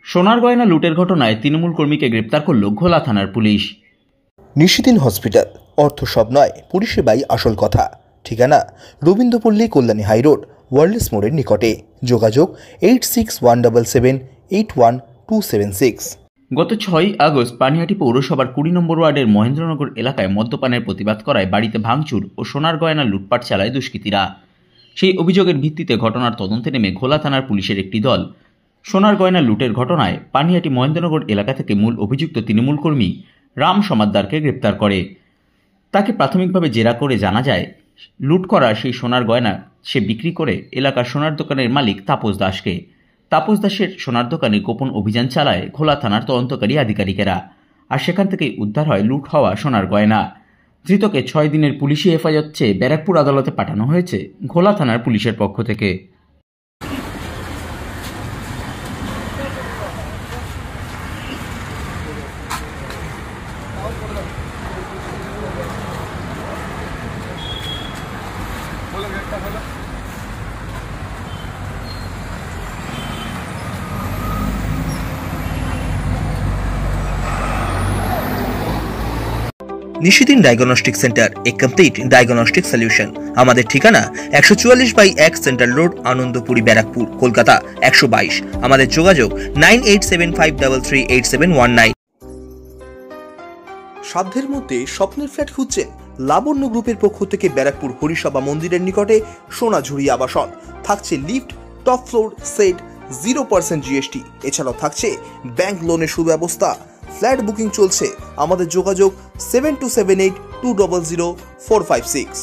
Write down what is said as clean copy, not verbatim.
সোনার গয়না লুটের ঘটনায় তৃণমূল কর্মীকে গ্রেপ্তার করল ঘোলা থানার পুলিশ। নিশিদিন হসপিটাল, অর্থ সব নয়, পরিষেবাই আসল কথা। ঠিকানা রবীন্দ্রপল্লী, কল্যাণী হাইরোড, ওয়ার্ল্ডস মোড়ের নিকটে। যোগাযোগ 8617881276। গত 6 আগস্ট পানিহাটি পৌরসভার 20 নম্বর ওয়ার্ডের মহেন্দ্রনগর এলাকায় মদ্যপানের প্রতিবাদ করায় বাড়িতে ভাঙচুর ও সোনার গয়না লুটপাট চালায় দুষ্কৃতীরা। সেই অভিযোগের ভিত্তিতে ঘটনার তদন্তে নেমে ঘোলা থানার পুলিশের একটি দল সোনার গয়না লুটের ঘটনায় পানিহাটি মহেন্দ্রনগর এলাকা থেকে মূল অভিযুক্ত তৃণমূল কর্মী রাম সমাদ্দারকে গ্রেপ্তার করে। তাকে প্রাথমিকভাবে জেরা করে জানা যায়, লুট করা সেই সোনার গয়না সে বিক্রি করে এলাকার সোনার দোকানের মালিক তাপস দাসকে। তাপস দাসের সোনার দোকানে গোপন অভিযান চালায় ঘোলা থানার তদন্তকারী আধিকারিকেরা, আর সেখান থেকেই উদ্ধার হয় লুট হওয়া সোনার গয়না। ধৃতকে 6 দিনের পুলিশি হেফাজত চেয়ে ব্যারাকপুর আদালতে পাঠানো হয়েছে ঘোলা থানার পুলিশের পক্ষ থেকে। নিশিদিন ডায়াগনস্টিক সেন্টার, এ কমপ্লিট ডায়াগনস্টিক সলিউশন। আমাদের ঠিকানা 144/1 সেন্ট্রাল রোড, আনন্দপুরি, ব্যারাকপুর, কলকাতা 122। আমাদের যোগাযোগ 9875338719। সাধ্যের মধ্যে স্বপ্নের ফ্ল্যাট খুঁজছেন? লাবণ্য গ্রুপের পক্ষ থেকে ব্যারাকপুর হরিসভা মন্দিরের নিকটে সোনাঝুরি আবাসন। থাকছে lift, top floor, set, 0% GST। এছাড়াও থাকছে ব্যাংক লোনের সুব্যবস্থা। ফ্ল্যাট বুকিং চলছে। আমাদের যোগাযোগ 7278200456।